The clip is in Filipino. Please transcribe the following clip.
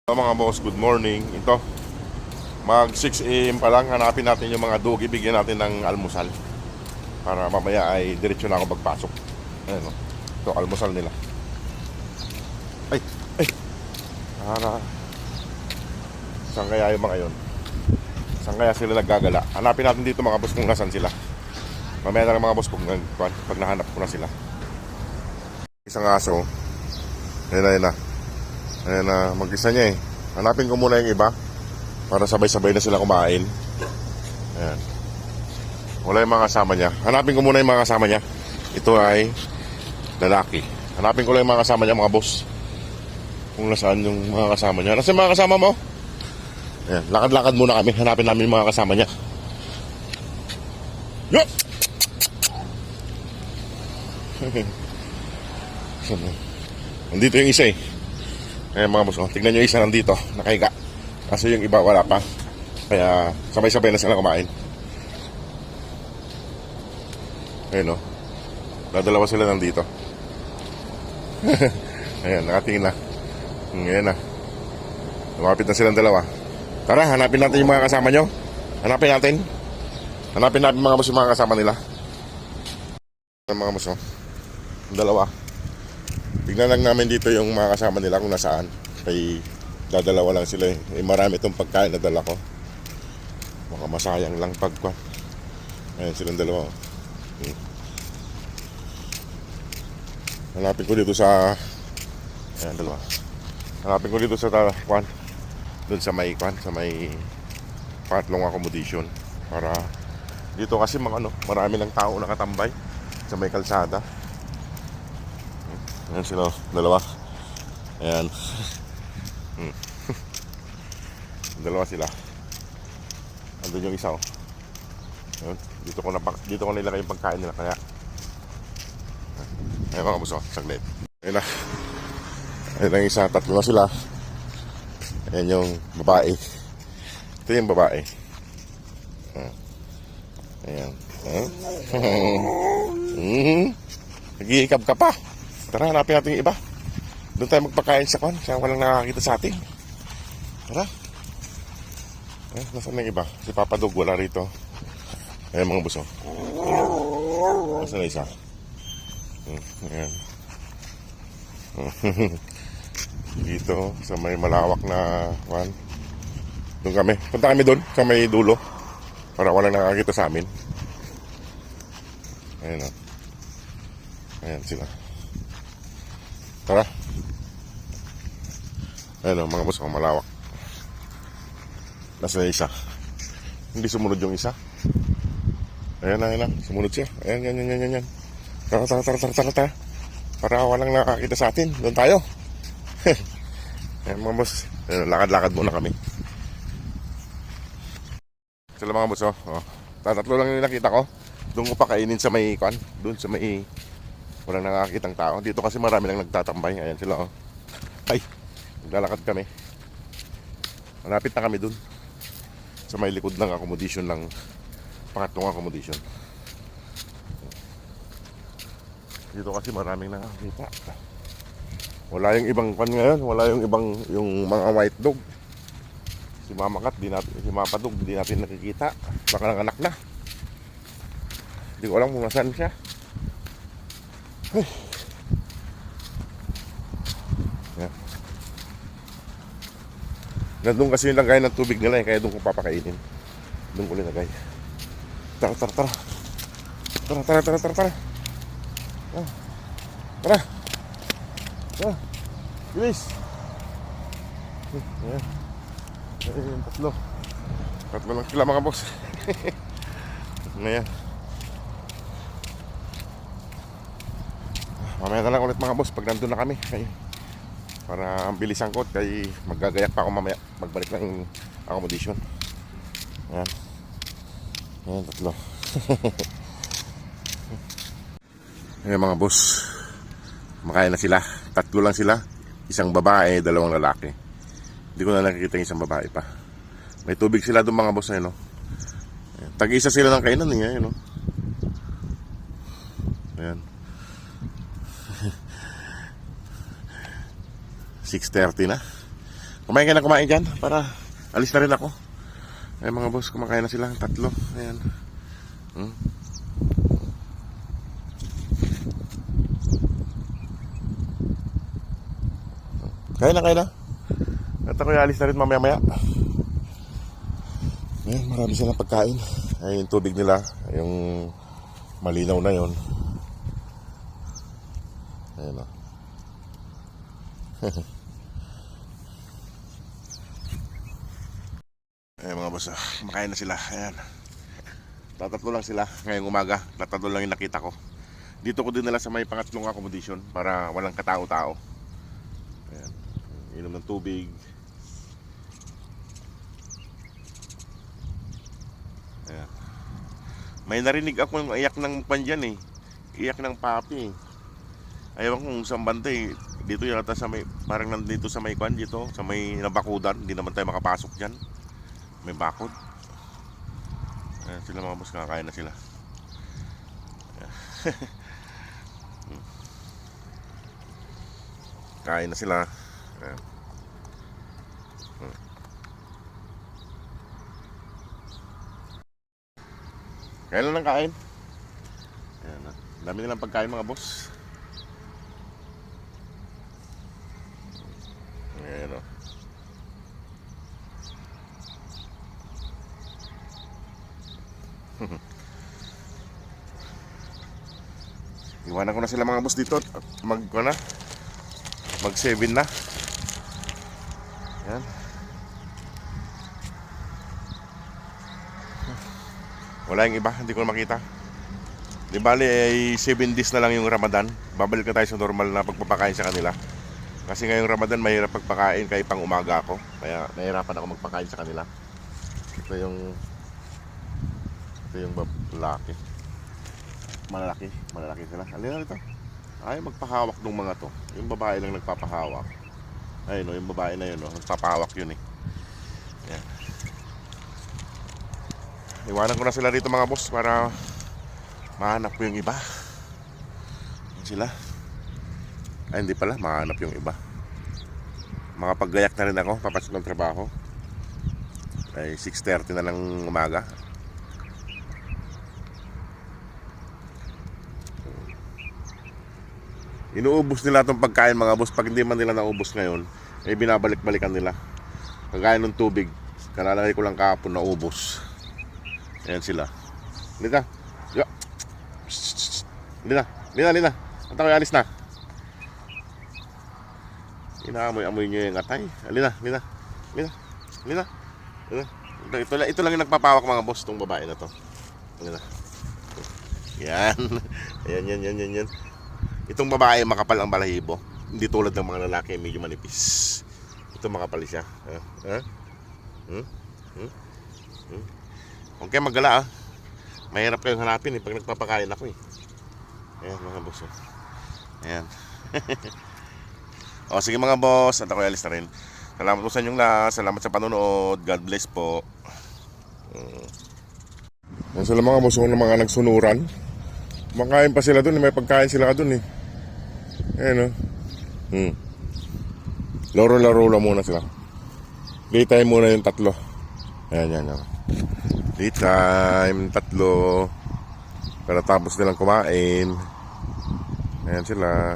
Mga boss, good morning. Ito, mag 6 AM pa lang, hanapin natin yung mga dog, ibigyan natin ng almusal para mamaya ay diretso na ako magpasok. Ayan o, ito almusal nila. Ay, ay, para saan kaya yung mga yon? Saan kaya sila naggagala? Hanapin natin dito mga boss kung nasan sila. Mamaya na lang mga boss pag nahanap ko na sila. Isang aso. Ayan na. Ayan na, mag-isa niya eh. Hanapin ko muna yung iba para sabay-sabay na sila kumain. Ayan. Wala yung mga kasama niya. Hanapin ko muna yung mga kasama niya. Ito ay lalaki. Hanapin ko lang yung mga kasama niya, mga boss. Kung nasaan yung mga kasama niya. Nasaan yung mga kasama mo? Ayan, lakad-lakad muna kami. Hanapin namin yung mga kasama niya. Yup! Nandito yung isa eh. Ayan mga boss, tignan nyo isa nandito, nakahiga. Kasi yung iba wala pa. Kaya sabay-sabay na sila kumain. Ayan o. Dadalawa sila nandito. Ayan, nakatingin na. Ayan na. Lumapit na silang dalawa. Tara, hanapin natin yung mga kasama nyo. Hanapin natin. Hanapin natin mga boss yung mga kasama nila. Ayan mga boss o. Yung dalawa. Tignan lang namin dito yung mga kasama nila kung nasaan. Kaya dadalawa lang sila eh. Marami itong pagkain na dala ko. Baka masayang lang pagkwan. Ayan silang dalawa. Hanapin ko dito sa... Ayan dalawa. Hanapin ko dito sa kwan. Doon sa may kwan. Sa may pangatlong accommodation. Para dito kasi mga marami lang tao nakatambay. Sa may kalsada. Ayan sila, dalawa. Ayan. Dalawa sila. Andun yung isa oh. Ayan. Dito ko nilagay yung pagkain nila kaya. Ayan mga buso, saglit. Ayan na. Ayan ang isa, tatlo na sila. Ayan yung babae. Ito yung babae. Ayan. Ayan. Nag-iikab ka pa. Tara, hanapin natin yung iba. Doon tayo magpakain sa kwan. Siya walang nakakita sa atin. Tara. Nasaan na yung iba? Si Papa Dog wala rito. Ayan mga buso. Nasaan na isa? Ayan. Dito sa may malawak na kwan. Doon kami. Punta kami doon sa may dulo. Para walang nakakita sa amin. Ayan o. Ayan sila. Tara. Ayan o, mga boss, malawak. Nasa na isa. Hindi sumunod yung isa. Ayan na. Sumunod siya. Ayan. Tara. Para walang nakakita sa atin. Doon tayo. Ayan mga boss. Ayan, lakad-lakad muna kami. Sila mga boss, oh. Tatlo lang yung nakita ko. Doon ko pa kainin sa may kwan. Doon sa may... Walang nakakitang tao. Dito kasi marami lang nagtatambay. Ayan sila oh. Ay, naglalakad kami. Malapit na kami dun. Sa may likod ng accommodation ng pangatlong accommodation. Dito kasi maraming nakakita. Wala yung ibang pan ngayon. Wala yung ibang yung mga white dog. Si Mama Kat, si Mapa Dog, di natin nakikita. Baka nanganak na. Hindi ko alam kung nasaan siya. Yeah. Nandun kasi yung lagay ng tubig nila eh, kaya doon ko papakainin. Doon ko linagay. Tara. Tara. Bilis. Ayan. Ayan, tatlo. Tatlo lang sila mga boss. Ayan. Mamaya na lang ulit mga boss pag nandun na kami. Ay, para ang bilis ang kot. Kaya maggagayak pa ako mamaya. Magbalik ng accommodation. Ayan. Ayan, tatlo. Ayan mga boss. Makain na sila. Tatlo lang sila. Isang babae, dalawang lalaki. Hindi ko na nakikita yung isang babae pa. May tubig sila doon mga boss. Ayan, no? Tag-isa sila ng kainan. Ayan, no? Ayan. 6:30 na. Kumain ka na kumain dyan para alis na rin ako. Ay mga boss, kumakain na sila, tatlo. Ayan. Kaya na. At ako alis na rin mamaya-maya. Ayan, marami silang pagkain. Ay, yung tubig nila, yung malinaw na yon. Ayan o. Ayan mga boss, makain na sila. Ayan. Tatatlo lang sila ngayong umaga. Tatatlo lang yung nakita ko. Dito ko din nila sa may pangatlong accommodation para walang katao-tao. Ayan. Inom ng tubig. Ayan. May narinig ako yung iyak ng pandyan eh. Iyak ng papi eh. Ayaw kung saan banda eh. Dito yata sa may, parang nandito sa may kwan dito, sa may nabakudan. Hindi naman tayo makapasok dyan. May bakod. Ayan sila mga boss, kakain na sila. Kain na sila. Ayan. Kailan lang kain? Ayan na. Dami nilang pagkain mga boss. Ayan o. Iwanan ko na sila mga boss dito. Mag 7 na. Ayan. Wala yung iba, hindi ko na makita. Di bali ay 7 days na lang yung Ramadan. Babalik na tayo sa normal na pagpapakain sa kanila. Kasi ngayong Ramadan mahirap pagpakain kaya pang umaga ako. Kaya nahirapan ako magpakain sa kanila. Ito yung lalaki. Malalaki sila. Alin na ito? Ay, magpahawak ng mga to. Yung babae lang nagpapahawak. Ayun no, yung babae na yun no, nagpapahawak yun eh. Yan. Iwanan ko na sila rito mga boss para mahanap ko yung iba. Yan sila. Ay hindi pala, mahanap yung iba. Makapaggayak na rin ako, papasok ng trabaho. Ay 6:30 na lang umaga. Inuubos nila itong pagkain mga boss. Pag hindi man nila naubos ngayon, eh binabalik-balikan nila. Kagaya ng tubig, kalalagay ko lang kahapon naubos. Ayan sila. Lina. Lina. At ako'y alis na. Inaamoy-amoy nyo yung atay. Lina. Ito lang yung nagpapawak mga boss, itong babae na to. Lina. Yan. Ayan. Itong babae makapal ang balahibo. Hindi tulad ng mga lalaki medyo manipis. Ito makapal siya. Okay, magala ah. Mahirap kayong hanapin eh pag nagpapakain ako eh. Ayan mga boss. Ayan. O sige mga boss, at ako alis na rin. Salamat po sa inyong lahat. Salamat sa panonood. God bless po. Yan sila mga boss, ng mga nagsunuran. Makain pa sila dun, may pagkain sila dun eh. Ayan o. Laro-laro lang muna sila. Daytime muna yung tatlo. Ayan. Daytime, tatlo. Para tapos nilang kumain. Ayan sila.